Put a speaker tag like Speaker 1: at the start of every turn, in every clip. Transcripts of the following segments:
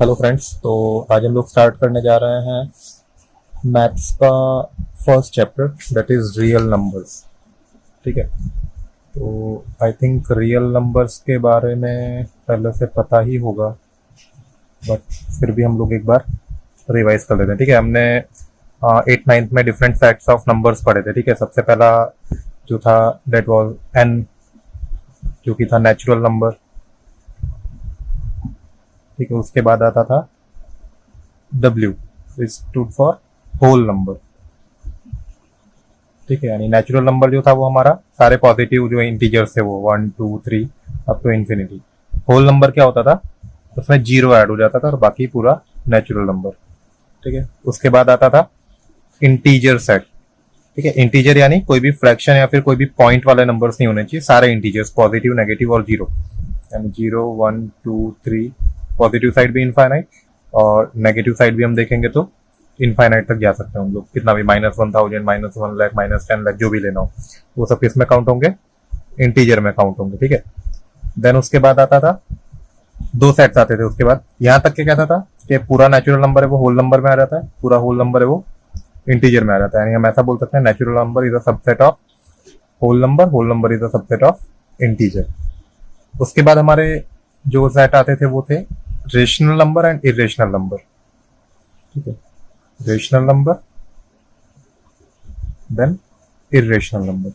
Speaker 1: Hello friends, तो आज हम लोग स्टार्ट करने जा रहे हैं मैथ्स का first chapter, that is real numbers. ठीक है, तो आई थिंक रियल नंबर्स के बारे में पहले से पता ही होगा, बट फिर भी हम लोग एक बार रिवाइज कर लेते हैं। ठीक है, हमने 8th 9th में डिफरेंट सेट्स ऑफ नंबर्स पढ़े थे। ठीक है, सबसे पहला जो था दैट वाज n, जो कि था नेचुरल नंबर। ठीक है, उसके बाद आता था W, is stood for whole number. ठीक है, यानी नेचुरल नंबर जो था वो हमारा सारे पॉजिटिव जो इंटीजर्स थे वो 1 2 3 up to infinity. Whole number क्या होता था, उसमें जीरो ऐड हो जाता था और बाकी पूरा नेचुरल नंबर। ठीक है, उसके बाद आता था इंटीजर सेट। ठीक है, इंटीजर यानी कोई भी फ्रैक्शन या फिर कोई भी पॉइंट वाले नंबर्स नहीं होने चाहिए, सारे इंटीजर्स पॉजिटिव नेगेटिव और जीरो, यानी 0 1 2 3। पॉजिटिव साइड भी इनफाइनाइट और नेगेटिव साइड भी हम देखेंगे तो इनफाइनाइट तक जा सकते हैं हम लोग, कितना भी -1000 -1 लाख -10 लाख जो भी लेना हो वो सब किस में काउंट होंगे, इंटीजर में काउंट होंगे। ठीक है, देन उसके बाद आता था दो सेट्स आते थे। उसके बाद यहाँ तक के कहता था कि पूरा नेचुरल नंबर है वो होल नंबर में आ जाता है, पूरा होल नंबर है वो इंटीजर में आ जाता है। यानी हम ऐसा बोल सकते हैं natural number is a subset of whole number is a subset of integer. उसके बाद हमारे जो सेट आते थे वो थे rational number and irrational number. ठीक है, rational number then irrational number.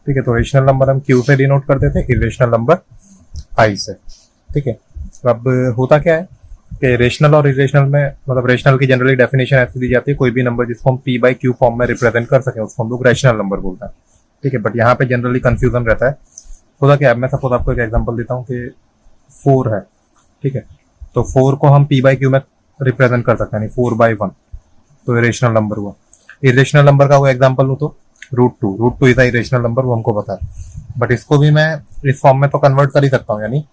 Speaker 1: ठीक है, तो रेशनल नंबर हम क्यू से डिनोट करते थे, इरेशनल नंबर आई से। ठीक है, तो अब होता क्या है कि रेशनल और इरेशनल में, मतलब रेशनल की जनरली डेफिनेशन ऐसी दी जाती है, कोई भी नंबर जिसको हम पी बाई क्यू फॉर्म में रिप्रेजेंट कर सकें उसको हम लोग रेशनल नंबर बोलते हैं। ठीक है, बट यहाँ पे जनरली कंफ्यूजन रहता है। होता क्या है, मैं सपोज आपको एक एग्जांपल देता हूँ कि 4 है। ठीक है, तो 4 को हम पी बाई क्यू में रिप्रेजेंट कर सकते हैं, 4/1, तो इरेशनल नंबर हुआ। इरेशनल नंबर का वो एग्जांपल हो तो √2 इज इरेशनल नंबर, वो हमको पता है, बट इसको भी मैं इस फॉर्म में तो कन्वर्ट कर ही सकता हूँ, यानी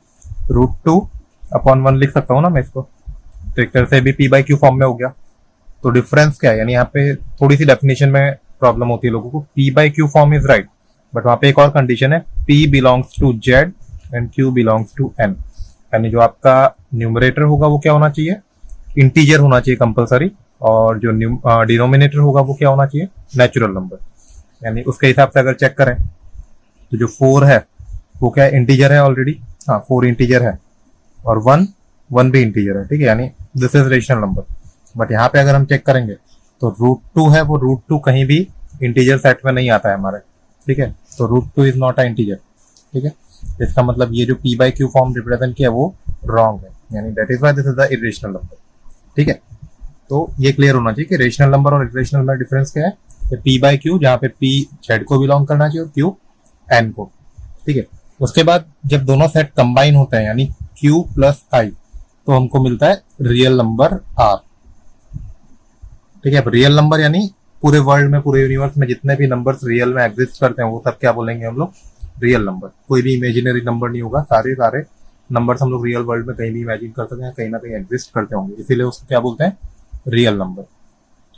Speaker 1: √2/1 लिख सकता हूँ ना मैं इसको, तो एक तरह से भी पी बाई क्यू फॉर्म में हो गया। तो डिफरेंस क्या है, यानी यहाँ पे थोड़ी सी डेफिनेशन में प्रॉब्लम होती है लोगों को। P by Q form is right, but वहां पे एक और कंडीशन है, P belongs to Z and Q belongs to N। यानी जो आपका न्यूमरेटर होगा वो क्या होना चाहिए, इंटीजर होना चाहिए कंपलसरी, और जो डिनोमिनेटर होगा वो क्या होना चाहिए, नेचुरल नंबर। यानी उसके हिसाब से अगर चेक करें तो जो 4 है वो क्या है, इंटीजर है ऑलरेडी। हाँ, 4 इंटीजर है और 1 भी इंटीजर है। ठीक है, यानी this is rational number. But यहाँ पे अगर हम चेक करेंगे तो √2 है, वो √2 कहीं भी इंटीजर सेट में नहीं आता है हमारे। ठीक है, तो √2 इज नॉट अ इंटीजर। ठीक है, इसका मतलब ये जो P by Q form represent किया वो रॉन्ग है, यानी that is why this is the irrational number. ठीक है, तो ये क्लियर होना चाहिए कि रेशनल नंबर और इरेशनल में डिफरेंस क्या है, कि पी बाई क्यू जहाँ पे पी जेड को बिलोंग करना चाहिए और क्यू एन को। ठीक है, उसके बाद जब दोनों सेट कंबाइन होते हैं यानी क्यू प्लस आई, तो हमको मिलता है रियल नंबर आर। ठीक है, अब रियल नंबर यानी पूरे वर्ल्ड में, पूरे यूनिवर्स में जितने भी नंबर्स रियल में एग्जिस्ट करते हैं वो सब क्या बोलेंगे हम लोग, रियल नंबर। कोई भी इमेजिनरी नंबर नहीं होगा, सारे सारे नंबर्स हम लोग रियल वर्ल्ड में कहीं भी इमेजिन कर सकते हैं, कहीं ना कहीं एग्जिस्ट करते होंगे, इसीलिए उसको क्या बोलते हैं, रियल नंबर।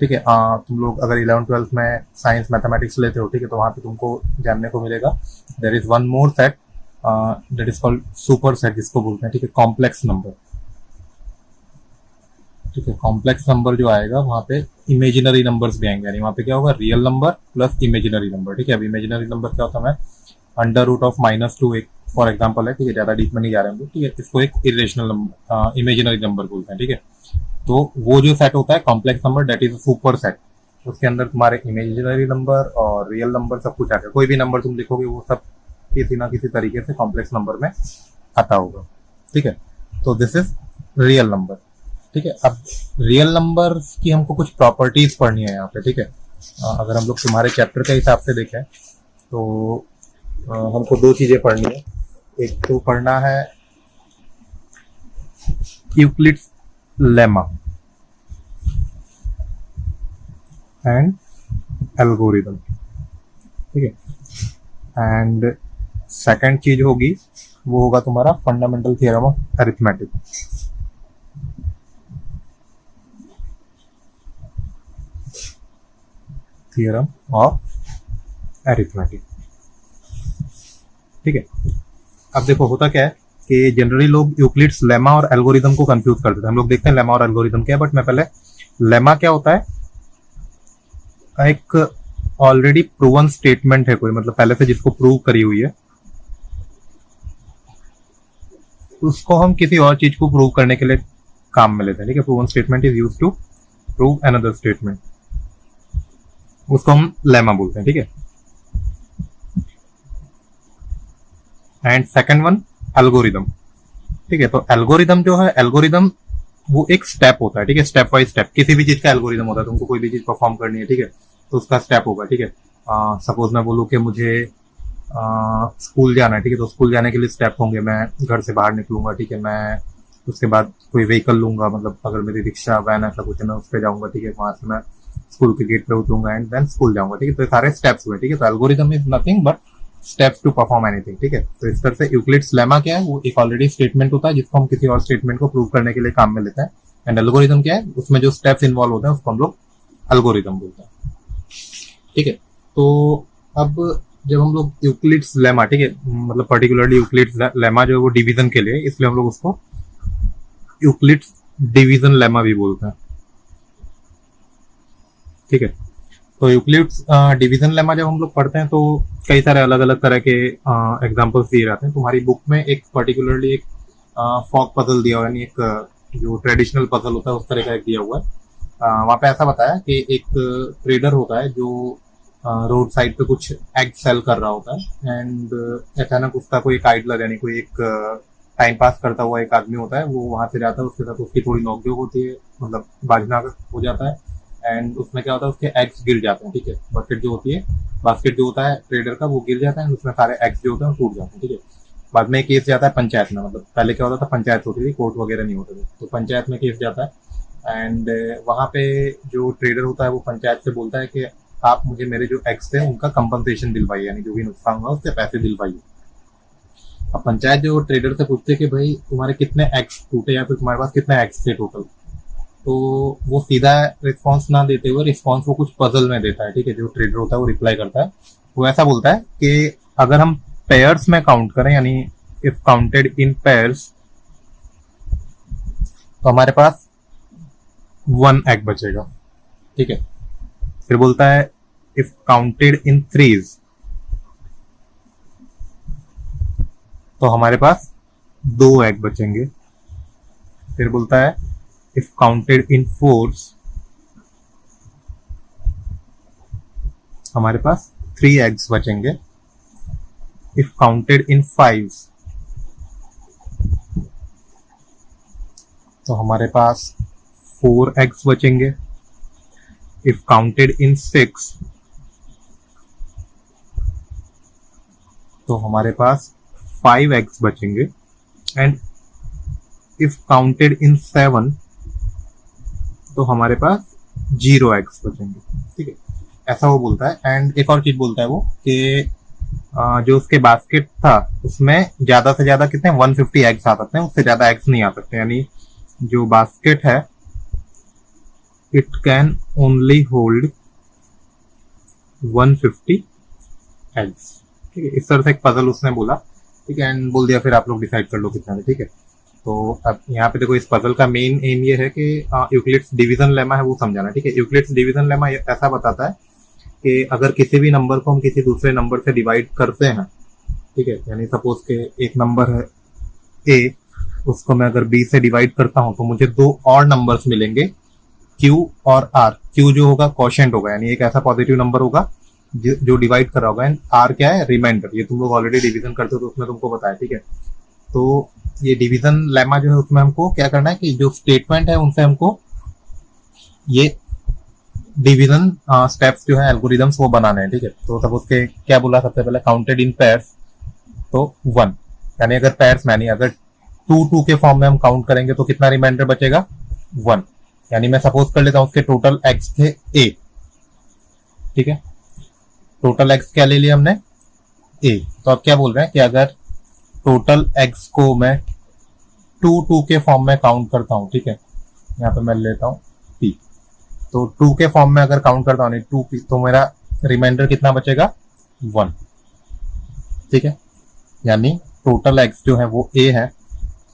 Speaker 1: ठीक है, तुम लोग अगर 11th 12th में साइंस मैथमेटिक्स लेते हो, ठीक है, तो वहां पे तुमको जानने को मिलेगा there is one more set that is called super set, जिसको बोलते हैं, ठीक है, कॉम्प्लेक्स नंबर। ठीक है, कॉम्प्लेक्स नंबर जो आएगा वहां पे इमेजिनरी नंबर्स भी आएंगे, यानी वहां पे क्या होगा, real number plus imaginary number. ठीक है, अब इमेजिनरी नंबर क्या होता है, √(-2) एक फॉर एग्जाम्पल है। ठीक है, ज्यादा डीप में नहीं जा रहे हम लोग। ठीक है, इसको एक इरेशनल नंबर, इमेजिनरी नंबर बोलते हैं। ठीक है, तो वो जो सेट होता है complex number, that is super set. उसके अंदर तुम्हारे इमेजिनरी नंबर और रियल नंबर सब कुछ आएगा, कोई भी नंबर तुम लिखोगे वो सब किसी ना किसी तरीके से कॉम्प्लेक्स नंबर में आता होगा। ठीक है, तो दिस इज रियल नंबर। ठीक है, अब रियल नंबर की हमको कुछ प्रॉपर्टीज पढ़नी है यहाँ पे। ठीक है, अगर हम लोग तुम्हारे चैप्टर के हिसाब से देखें तो हमको दो चीजें पढ़नी है। एक तो पढ़ना है यूक्लिड्स लेमा एंड एल्गोरिदम। ठीक है, एंड सेकंड चीज होगी वो होगा तुम्हारा fundamental theorem of arithmetic. Theorem of arithmetic. ठीक है, अब देखो होता क्या है कि जनरली लोग यूक्लिड्स लेमा और एल्गोरिदम को कंफ्यूज करते थे। हम लोग देखते हैं लेमा और एल्गोरिदम क्या है, बट मैं पहले लेमा क्या होता है, एक ऑलरेडी प्रूवन स्टेटमेंट है कोई, मतलब पहले से जिसको प्रूव करी हुई है, उसको हम किसी और चीज को प्रूव करने के लिए काम में लेते हैं। ठीक है, proven statement is used to prove another statement, उसको हम लेमा बोलते हैं। ठीक है, एंड सेकंड वन एल्गोरिदम। ठीक है, तो एल्गोरिदम जो है, एल्गोरिदम वो एक स्टेप होता है। ठीक है, स्टेप बाय स्टेप किसी भी चीज का एल्गोरिदम होता है। तुमको कोई भी चीज परफॉर्म करनी है, ठीक है, तो उसका स्टेप होगा। ठीक है, सपोज मैं बोलूँ कि मुझे स्कूल जाना है, ठीक है, तो स्कूल जाने के लिए स्टेप होंगे। मैं घर से बाहर निकलूंगा, ठीक है, मैं उसके बाद कोई व्हीकल लूंगा, मतलब अगर मेरी रिक्शा वैन ऐसा कुछ है मैं उस पर जाऊंगा। ठीक है, वहां से मैं स्कूल के गेट पे उतरूंगा एंड देन स्कूल जाऊंगा। ठीक है, तो ये सारे स्टेप्स हुए। ठीक है, तो algorithm is nothing but steps to perform anything. ठीक है, तो इस तरह से यूक्लिड्स लेमा क्या है, वो एक ऑलरेडी स्टेटमेंट होता है जिसको हम किसी और स्टेटमेंट को प्रूव करने के लिए काम में लेते हैं। एंड एल्गोरिदम क्या है, उसमें जो स्टेप्स इन्वॉल्व होते हैं उसको हम लोग एल्गोरिदम बोलते हैं। ठीक है, तो अब जब हम लोग यूक्लिड्स लेमा, ठीक है, मतलब पर्टिकुलरली यूक्लिड्स लेमा जो है वो डिवीजन के लिए, इसलिए हम लोग उसको यूक्लिड्स डिवीजन लेमा भी बोलते हैं। ठीक है, तो यूक्लिड्स डिवीजन लेमा जब हम लोग पढ़ते हैं तो कई सारे अलग अलग तरह के एग्जांपल्स दिए जाते हैं। तुम्हारी बुक में एक पर्टिकुलरली एक फॉग पजल दिया हुआ है, यानी एक जो ट्रेडिशनल पजल होता है उस तरह का एक दिया हुआ है। वहाँ पे ऐसा बताया कि एक ट्रेडर होता है जो रोड साइड पे कुछ एग सेल कर रहा होता है एंड अचानक उसका कोई एक आइडलर, यानी कोई एक टाइम पास करता हुआ एक आदमी होता है, वो वहां से जाता है, उसके साथ उसकी थोड़ी नोकझोंक होती है, मतलब बाजना हो जाता है एंड उसमें क्या होता है, उसके एग्स गिर जाते हैं। ठीक है, बकेट जो होती है, बास्केट जो होता है ट्रेडर का, वो गिर जाता है, उसमें सारे एग्स जो होते हैं टूट जाते हैं। ठीक है, बाद में केस जाता है पंचायत में, मतलब पहले क्या होता था, पंचायत होती थी, कोर्ट वगैरह नहीं होते थे, तो पंचायत में केस जाता है एंड वहां पे जो ट्रेडर होता है वो पंचायत से बोलता है कि आप मुझे मेरे जो एग्स थे उनका कंपनसेशन दिलवाइए, यानी जो भी नुकसान हुआ उसके पैसे दिलवाइए। अब पंचायत जो ट्रेडर से पूछते कि भाई तुम्हारे कितने एग्स टूटे या फिर तुम्हारे पास कितने एग्स थे टोटल, तो वो सीधा रिस्पॉन्स ना देते हुए रिस्पॉन्स वो कुछ पजल में देता है। ठीक है, जो ट्रेडर होता है वो रिप्लाई करता है, वो ऐसा बोलता है कि अगर हम पेयर्स में काउंट करें, यानी इफ काउंटेड इन पेयर्स, तो हमारे पास 1 एग बचेगा। ठीक है, फिर बोलता है इफ काउंटेड इन थ्रीज, तो हमारे पास 2 एग बचेंगे। फिर बोलता है इफ काउंटेड इन फोर्स, हमारे पास 3 एग्स बचेंगे। इफ काउंटेड इन 5, तो हमारे पास 4 एग्स बचेंगे। इफ काउंटेड इन 6, तो हमारे पास 5 एग्स बचेंगे एंड इफ काउंटेड इन 7, तो हमारे पास 0 एग्स बचेंगे। ठीक है, ऐसा वो बोलता है। एंड एक और चीज बोलता है वो कि जो उसके बास्केट था उसमें ज्यादा से ज्यादा कितने 150 एग्स आ सकते हैं, उससे ज्यादा एग्स नहीं आ सकते, यानी जो बास्केट है it can only hold 150 eggs. ठीक है, इस तरह से एक पजल उसने बोला। ठीक है, एंड बोल दिया फिर आप लोग डिसाइड कर लो कितना है। ठीक है, तो अब यहाँ पे देखो इस पजल का मेन एम ये है कि यूक्लिड्स डिवीजन लेमा है वो समझाना। ठीक है, यूक्लिड्स डिवीजन लेमा ऐसा बताता है कि अगर किसी भी नंबर को हम किसी दूसरे नंबर से डिवाइड करते हैं, ठीक है, यानी सपोज के एक नंबर है a, उसको मैं अगर b से डिवाइड करता हूं तो मुझे 2 और नंबर्स मिलेंगे q और r। q जो होगा क्वोशिएंट होगा, यानी एक ऐसा पॉजिटिव नंबर होगा जो डिवाइड कर रहा होगा, एंड r क्या है, रिमाइंडर। ये तुम लोग ऑलरेडी डिवीजन करते हो तो उसमें तुमको बताया। ठीक है, तो ये डिवीजन लेमा जो है उसमें हमको क्या करना है कि जो स्टेटमेंट है उनसे हमको ये डिवीजन स्टेप्स जो है एल्गोरिदम्स वो बनाने हैं। ठीक है, तो सपोज के क्या बोला सबसे पहले, काउंटेड इन पेयर्स, तो 1, यानी अगर पेयर्स में, यानी अगर 2 के फॉर्म में हम काउंट करेंगे तो कितना रिमाइंडर बचेगा, 1। यानी मैं सपोज कर लेता हूं उसके टोटल एक्स थे a। ठीक है, टोटल एक्स क्या ले लिया हमने, a। तो अब क्या बोल रहे हैं कि अगर टोटल एक्स को मैं 2 के फॉर्म में काउंट करता हूं, ठीक है, यहाँ पे मैं लेता हूं p, तो 2 के फॉर्म में अगर काउंट करता हूं 2p, तो मेरा रिमाइंडर कितना बचेगा, 1। ठीक है, यानी टोटल एक्स जो है वो ए है,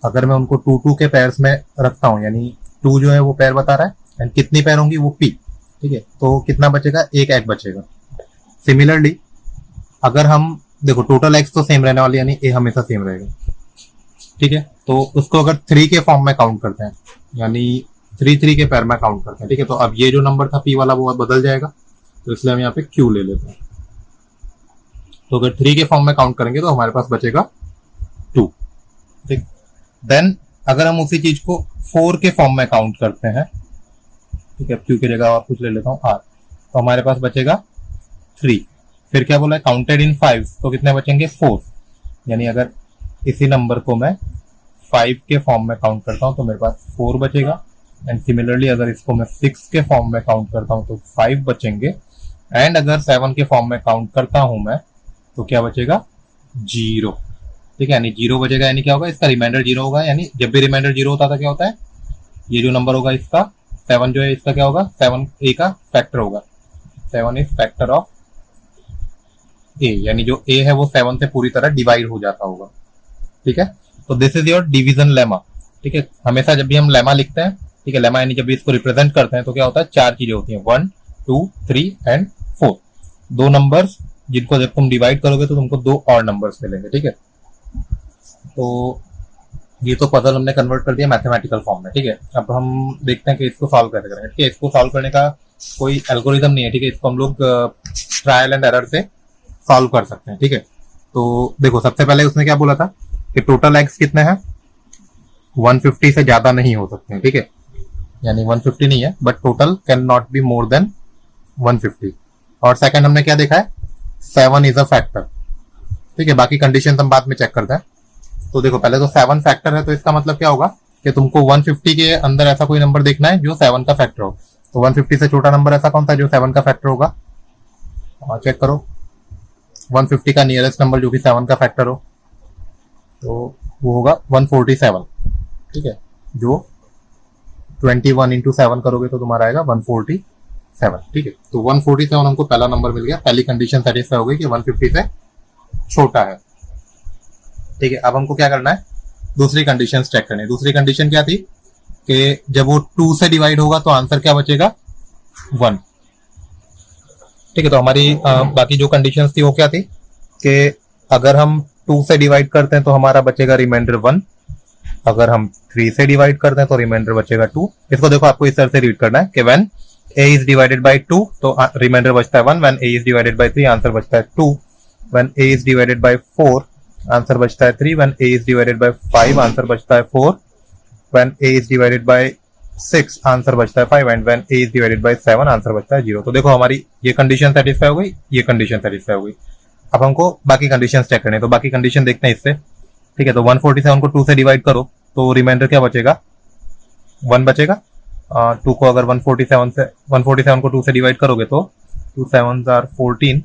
Speaker 1: अगर मैं उनको 2 के पेयर्स में रखता हूँ, यानी 2 जो है वो पेयर बता रहा है, एंड कितनी पेयर होंगी वो पी, ठीक है, तो कितना बचेगा, एक एग बचेगा। सिमिलरली अगर हम देखो टोटल एक्स तो सेम रहने वाली, यानी ए हमेशा सेम रहेगा, ठीक है, तो उसको अगर 3 के फॉर्म में काउंट करते हैं, यानी 3 के पेयर में काउंट करते हैं, ठीक है, तो अब ये जो नंबर था पी वाला वो बदल जाएगा, तो इसलिए हम यहाँ पे क्यू ले लेते हैं। तो अगर 3 के फॉर्म में काउंट करेंगे तो हमारे पास बचेगा 2, ठीक। देन अगर हम उसी चीज को 4 के फॉर्म में काउंट करते हैं, ठीक है, क्यू की जगह और कुछ ले लेता हूँ आर, तो हमारे पास बचेगा 3। फिर क्या बोला है, काउंटेड इन 5, तो कितने बचेंगे 4, यानी अगर इसी नंबर को मैं 5 के फॉर्म में काउंट करता हूं तो मेरे पास 4 बचेगा, एंड सिमिलरली अगर इसको मैं 6 के फॉर्म में काउंट करता हूं तो 5 बचेंगे, एंड अगर 7 के फॉर्म में काउंट करता हूं मैं तो क्या बचेगा, 0, ठीक है, यानी 0 बचेगा, यानी क्या होगा, इसका रिमाइंडर 0 होगा, यानी जब भी रिमाइंडर 0 होता था क्या होता है, ये जो नंबर होगा इसका 7 जो है इसका क्या होगा, 7 ए का फैक्टर होगा, 7 इज फैक्टर ऑफ ए, यानी जो ए है वो 7 से पूरी तरह डिवाइड हो जाता होगा, ठीक है। तो this is your division lemma, ठीक है। हमेशा जब भी हम लेमा लिखते हैं, ठीक है, लेमा यानी जब भी इसको रिप्रेजेंट करते हैं तो क्या होता है, 4 चीजें होती हैं, 1, 2, 3 एंड 4, 2 नंबर्स जिनको जब तुम डिवाइड करोगे तो तुमको 2 और नंबर्स मिलेंगे, ठीक है। तो ये तो पजल हमने कन्वर्ट कर दिया मैथमेटिकल फॉर्म में, ठीक है। अब हम देखते हैं कि इसको सॉल्व कैसे करेंगे, ठीक है। इसको सॉल्व करने का कोई एल्गोरिथम नहीं है, ठीक है, इसको हम लोग ट्रायल एंड एरर से सॉल्व कर सकते हैं, ठीक है। तो देखो सबसे पहले उसने क्या बोला था कि टोटल एक्स कितने हैं, 150 से ज्यादा नहीं हो सकते हैं, ठीक है, यानी 150 नहीं है, but total can not be more than 150। और सेकंड हमने क्या देखा है, 7 इज अ फैक्टर, ठीक है। बाकी कंडीशन हम बाद में चेक करते हैं। तो देखो पहले तो 7 फैक्टर है, तो इसका मतलब क्या होगा कि तुमको 150 के अंदर ऐसा कोई नंबर देखना है जो 7 का फैक्टर हो। तो 150 से छोटा नंबर ऐसा कौन सा जो 7 का फैक्टर होगा, चेक करो। 150 का नियरेस्ट नंबर जो कि 7 का फैक्टर हो तो वो होगा 147, ठीक है, जो 21 इंटू 7 करोगे तो तुम्हारा आएगा 147, ठीक है। तो 147 हमको पहला नंबर मिल गया, पहली कंडीशन सेटिस्फाई हो गई कि 150 से छोटा है, ठीक है। अब हमको क्या करना है, दूसरी कंडीशन चेक करनी है। दूसरी कंडीशन क्या थी कि जब वो 2 से डिवाइड होगा तो आंसर क्या बचेगा, 1, ठीक है। तो हमारी बाकी जो कंडीशंस थी वो क्या थी कि अगर हम 2 से डिवाइड करते हैं तो हमारा बचेगा रिमाइंडर 1, अगर हम 3 से डिवाइड करते हैं तो रिमाइंडर बचेगा 2। इसको देखो आपको इस तरह से रीड करना है कि when a is divided by 2 तो रिमाइंडर बचता है 1, when a is divided by 3 answer बचता है 2, when a is divided by 4 answer बचता है 3, when a is divided by 5 answer बचता है 4, when a is divided by 6 answer बचता है 5, and when a is divided by 7 answer बचता है 0। तो देखो हमारी ये कंडीशन सेटिस्फाई हो गई, ये कंडीशन सेटिस्फाई हो गई। अब हमको बाकी कंडीशन चेक करनी है, तो बाकी कंडीशन देखते हैं इससे, ठीक है। तो 147 को 2 से डिवाइड करो तो रिमाइंडर क्या बचेगा, 1 बचेगा। 2 को अगर 147 को 2 से डिवाइड करोगे तो 2 7s are 14,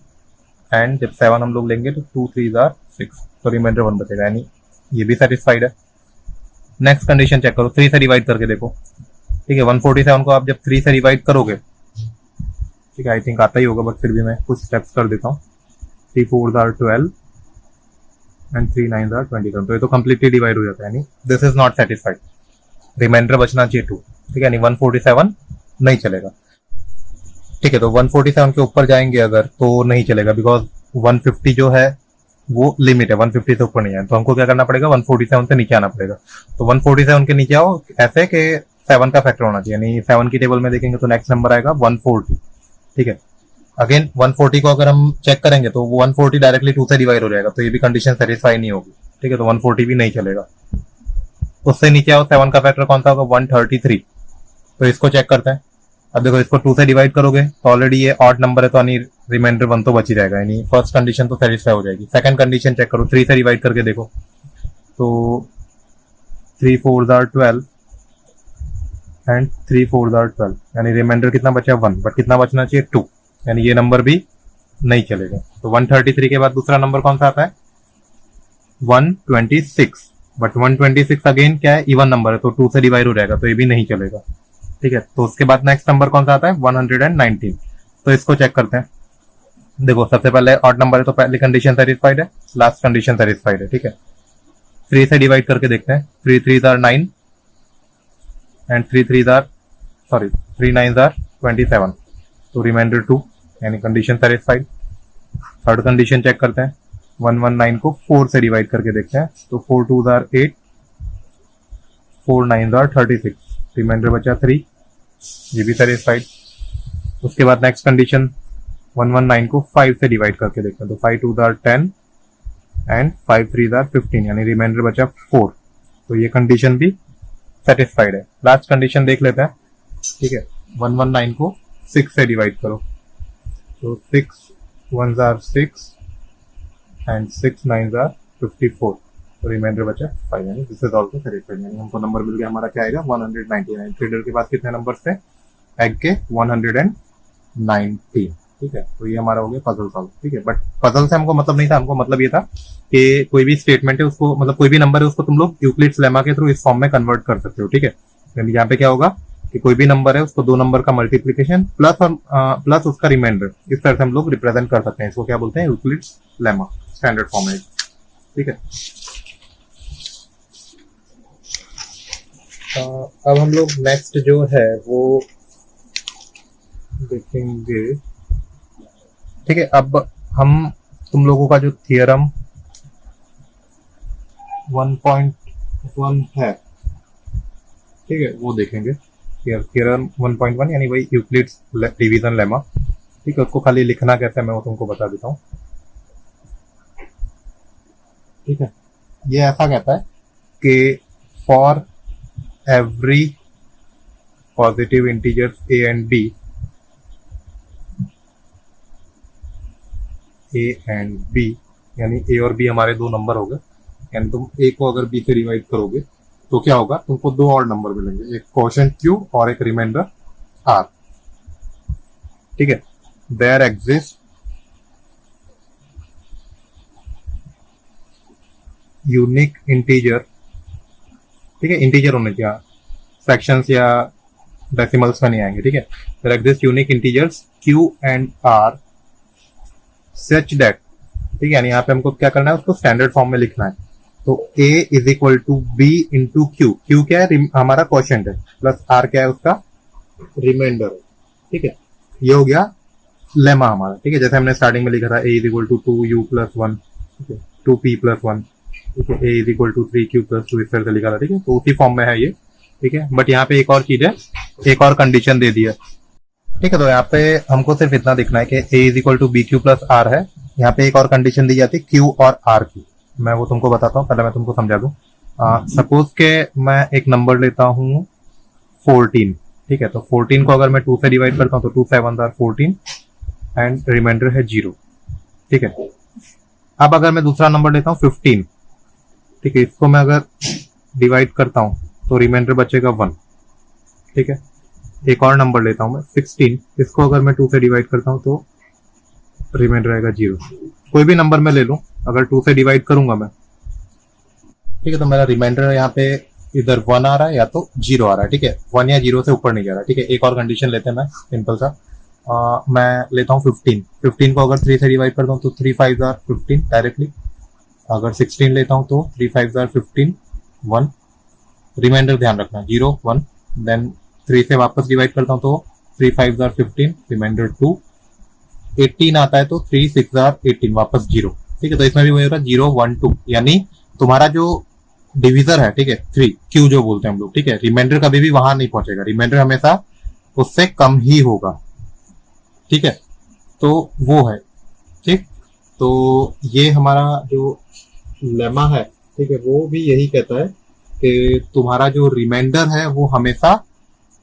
Speaker 1: एंड जब 7 हम लोग लेंगे तो 2 3s are 6, तो रिमाइंडर 1 बचेगा, यानी ये भी सेटिस्फाइड है। नेक्स्ट कंडीशन चेक करो, 3 से डिवाइड करके देखो, ठीक है। 147 को आप जब 3 से डिवाइड करोगे, ठीक है, आई थिंक आता ही होगा बट फिर भी मैं कुछ स्टेप्स कर देता हूँ। 3 4s are 12 and 3 9s are 27, तो ये तो कंप्लीटली डिवाइड हो जाता है, यानी this is not satisfied, remainder बचना चाहिए 2, ठीक है, यानी 147 नहीं चलेगा, ठीक है। तो 147 के ऊपर जाएंगे अगर तो नहीं चलेगा, बिकॉज 150 जो है वो लिमिट है, 150 से ऊपर नहीं है, तो हमको क्या करना पड़ेगा, 147 से नीचे आना पड़ेगा। तो 147 के नीचे आओ ऐसे कि 7 का फैक्टर होना चाहिए, यानी 7 की टेबल में देखेंगे तो नेक्स्ट नंबर आएगा 140, ठीक है। अगेन 140 को अगर हम चेक करेंगे तो 140 डायरेक्टली 2 से डिवाइड हो जाएगा, तो ये भी कंडीशन सेटिस्फाई नहीं होगी, ठीक है। तो 140 भी नहीं चलेगा। उससे नीचे आओ, 7 का फैक्टर कौन सा होगा, 133, तो इसको चेक करते हैं। अब देखो इसको 2 से डिवाइड करोगे तो ऑलरेडी ये ऑड नंबर है, तो यानी रिमाइंडर 1 तो बच ही जाएगा, यानी फर्स्ट कंडीशन तो सेटिस्फाई हो जाएगी। सेकंड कंडीशन चेक करो, 3 से डिवाइड करके देखो तो 3 4s are 12 and 3 4s are 12, यानी रिमाइंडर कितना बचा, 1, बट कितना बचना चाहिए, 2, यानी ये नंबर भी नहीं चलेगा। तो 133 के बाद दूसरा नंबर कौन सा आता है, 126, बट 126 अगेन क्या है, इवन नंबर है, तो 2 से डिवाइड हो जाएगा, तो ये भी नहीं चलेगा, ठीक है। तो उसके बाद नेक्स्ट नंबर कौन सा आता है, 119, तो इसको चेक करते हैं। देखो सबसे पहले ऑड नंबर है तो पहली कंडीशन सेटिस्फाइड है, लास्ट कंडीशन सेटिस्फाइड है, ठीक है। 3 से डिवाइड करके देखते हैं। 3 3 आर 9 एंड 3 3 आर 3 9 आर 27, तो रिमाइंडर 2, यानी condition satisfied. Third condition check करते हैं। 119 को 4 से डिवाइड करके देखते हैं, तो 4 2 आर 8, 4 9 आर 36, रिमाइंडर बचा 3, ये भी सेटिस्फाइड। उसके बाद नेक्स्ट कंडीशन 119 को 5 से डिवाइड करके देखते हैं, तो 5 2 आर 10 एंड 5 3 आर 15, यानी रिमाइंडर बचा 4, तो ये कंडीशन भी सेटिस्फाइड है। लास्ट कंडीशन देख लेते हैं, ठीक है। 119 को 6 से डिवाइड करो, तो 6 1s are 6 and 6 9s are 54, तो रिमाइंडर बचा 5, यानी दिस इज ऑल्सो सेटिस्फाइड, यानी हमको नंबर मिल गया। हमारा क्या आएगा 199। ट्रेडर के पास कितने नंबर थे? एग के 190, ठीक है। तो ये हमारा हो गया पजल सॉल्व, ठीक है। बट पजल से हमको मतलब नहीं था, हमको मतलब ये था कि कोई भी स्टेटमेंट है उसको, मतलब कोई भी नंबर है उसको तुम लोग यूक्लिड्स लेमा के थ्रू इस फॉर्म में कन्वर्ट कर सकते हो, ठीक है। यहाँ पे क्या होगा कि कोई भी नंबर है उसको दो नंबर का मल्टीप्लीकेशन प्लस और प्लस उसका रिमाइंडर, इस तरह से हम लोग रिप्रेजेंट कर सकते हैं। इसको क्या बोलते हैं? यूक्लिड्स लेमा, स्टैंडर्ड फॉर्म है, ठीक है। अब हम लोग नेक्स्ट जो है वो देखेंगे, ठीक है। अब हम तुम लोगों का जो थियरम 1.1 है, ठीक है, वो देखेंगे। थियरम 1.1 यानी वही यूक्लिड्स डिवीजन लेमा, ठीक है। उसको खाली लिखना कैसे मैं वो तुमको बता देता हूँ, ठीक है। ये ऐसा कहता है कि for every positive integers a and b, a and b, यानी a और b हमारे दो नंबर हो गए, यानी तुम a को अगर b से डिवाइड करोगे तो क्या होगा? तुमको दो और नंबर मिलेंगे, एक क्वोशंट q और एक रिमाइंडर r, ठीक है। देयर एग्जिस्ट यूनिक इंटीजर, ठीक है। इंटीजर होने चाहिए, फ्रैक्शंस या डेसिमल्स में नहीं आएंगे, ठीक है। There exist unique integers q and r such that, ठीक है, यानी यहाँ पे हमको क्या करना है? उसको स्टैंडर्ड फॉर्म में लिखना है। तो a is equal to b into q, q क्या है? हमारा क्वोशंट है, प्लस r क्या है? उसका रिमाइंडर है, ठीक है। ये हो गया लेमा हमारा, ठीक है। जैसे हमने स्टार्टिंग में लिखा था a is equal to 2u plus 1, ठीक है, 2p प्लस 1, ठीक है। a is equal to 3q plus 2, इस तरह से लिखा था, ठीक है। तो उसी फॉर्म में है ये, ठीक है। बट यहाँ पे एक और चीज है, एक और कंडीशन दे दी है, ठीक है। तो यहाँ पे हमको सिर्फ इतना दिखना है कि a is equal to b q plus r है। यहाँ पे एक और कंडीशन दी जाती है q और r की, मैं वो तुमको बताता हूँ, पहले मैं तुमको समझा दूं। सपोज के मैं एक नंबर लेता हूँ 14, ठीक है। तो 14 को अगर मैं 2 से डिवाइड करता हूँ तो 2 7 आर 14 एंड रिमाइंडर है 0, ठीक है। अब अगर मैं दूसरा नंबर लेता हूँ 15, ठीक है, इसको मैं अगर डिवाइड करता हूँ तो रिमाइंडर बचेगा 1, ठीक है। एक और नंबर लेता हूँ मैं 16, इसको अगर मैं 2 से डिवाइड करता हूँ तो रिमाइंडर आएगा 0। कोई भी नंबर मैं ले लूँ, अगर 2 से डिवाइड करूंगा मैं, ठीक है, तो मेरा रिमाइंडर यहाँ पे इधर 1 आ रहा है या तो 0 आ रहा है, ठीक है। 1 या 0 से ऊपर नहीं जा रहा, ठीक है। एक और कंडीशन लेते हैं, मैं सिंपल सा मैं लेता हूँ 15 को अगर 3 से डिवाइड करता हूँ तो 3 5 आर 15 डायरेक्टली। अगर 16 लेता हूँ तो 3 5 आर 15 1, रिमाइंडर ध्यान रखना 0 1, देन 3 से वापस डिवाइड करता हूँ तो 3 5 आर 15, रिमाइंडर 2, 18 आता है तो 3 6 आर 18, वापस 0, ठीक है। तो इसमें भी वही होगा 0 1 2, यानी तुम्हारा जो डिविजर है, ठीक है, 3 क्यू जो बोलते हैं हम लोग, ठीक है, रिमाइंडर कभी भी वहां नहीं पहुंचेगा, रिमाइंडर हमेशा उससे कम ही होगा, ठीक है। तो वो है, ठीक। तो ये हमारा जो लेमा है, ठीक है, वो भी यही कहता है कि तुम्हारा जो रिमाइंडर है वो हमेशा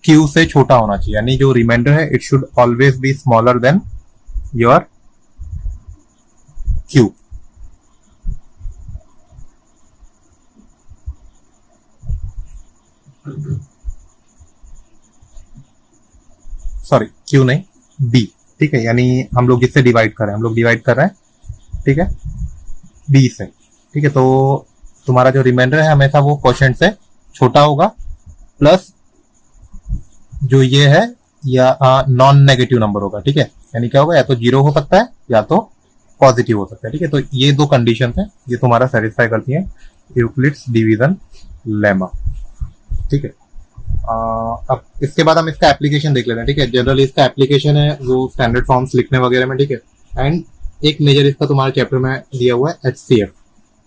Speaker 1: क्यू से छोटा होना चाहिए, यानी जो रिमाइंडर है it should always be smaller than your Q. Sorry, Q नहीं, बी, ठीक है। यानी हम लोग इससे डिवाइड कर रहे हैं, हम लोग डिवाइड कर रहे हैं, ठीक है, बी से, ठीक है। तो तुम्हारा जो रिमाइंडर है हमेशा वो क्वोशंट से छोटा होगा, प्लस जो ये है या नॉन नेगेटिव नंबर होगा, ठीक है। यानी क्या होगा? या तो 0 हो सकता है या तो पॉजिटिव हो सकता है, ठीक है। तो ये दो कंडीशन है, ये तुम्हारा सेटिस्फाई करती है यूक्लिड्स डिवीजन लेमा। ठीक है, अब इसके बाद हम इसका एप्लीकेशन देख लेते हैं। ठीक है, जनरली इसका एप्लीकेशन है वो स्टैंडर्ड फॉर्म्स लिखने वगैरह में। ठीक है, एंड एक मेजर इसका तुम्हारे चैप्टर में दिया हुआ है HCF।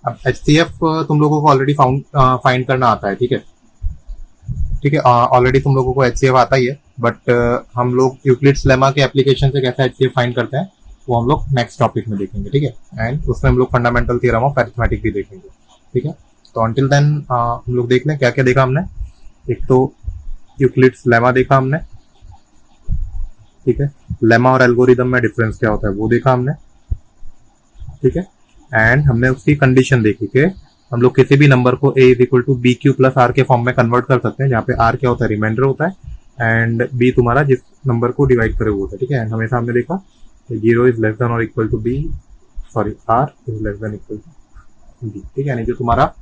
Speaker 1: अब HCF तुम लोगों को ऑलरेडी फाइंड करना आता है। ठीक है, ठीक है, ऑलरेडी तुम लोगों को HCF आता ही है, बट हम लोग यूक्लिड्स लेमा के एप्लीकेशन से कैसे HCF फाइंड करते हैं वो हम लोग नेक्स्ट टॉपिक में देखेंगे। ठीक है, एंड उसमें हम लोग फंडामेंटल थ्योरम ऑफ अरिथमेटिक भी देखेंगे। ठीक है, तो अंटिल देन हम लोग देख लें क्या क्या देखा हमने। एक तो यूक्लिड्स लेमा देखा हमने। ठीक है, लेमा और एल्गोरिदम में डिफरेंस क्या होता है वो देखा हमने। ठीक है, एंड हमने उसकी कंडीशन देखी कि हम लोग किसी भी नंबर को a is equal to b q plus r के फॉर्म में कन्वर्ट कर सकते हैं, जहाँ पे r क्या होता है, रिमाइंडर होता है, एंड b तुम्हारा जिस नंबर को डिवाइड करे वो होता है। ठीक है, एंड हमेशा हमने देखा 0 इज लेस देन और equal to b, sorry r is less than equal to b। ठीक है, यानी जो तुम्हारा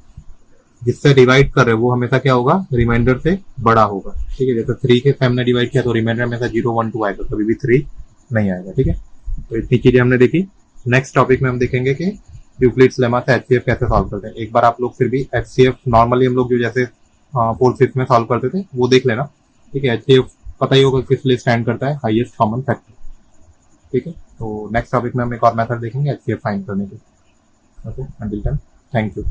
Speaker 1: जिससे डिवाइड कर रहे हो वो हमेशा क्या होगा, रिमाइंडर से बड़ा होगा। ठीक है, जैसे 3 के हमने डिवाइड किया तो रिमाइंडर हमेशा 0 1 2 आएगा, कभी भी 3 नहीं आएगा। ठीक है, तो इतनी चीजें हमने देखी। नेक्स्ट टॉपिक में हम देखेंगे कि यूक्लिड्स लेमा से HCF कैसे सॉल्व करते हैं। एक बार आप लोग फिर भी HCF नॉर्मली हम लोग जो जैसे 4th 5th में सॉल्व करते थे वो देख लेना। ठीक है, HCF पता ही होगा किस लिए स्टैंड करता है, हाईएस्ट कॉमन फैक्टर। ठीक है, तो नेक्स्ट टॉपिक में हम एक और मेथड देखेंगे HCF फाइंड करने के। Okay, until then thank you.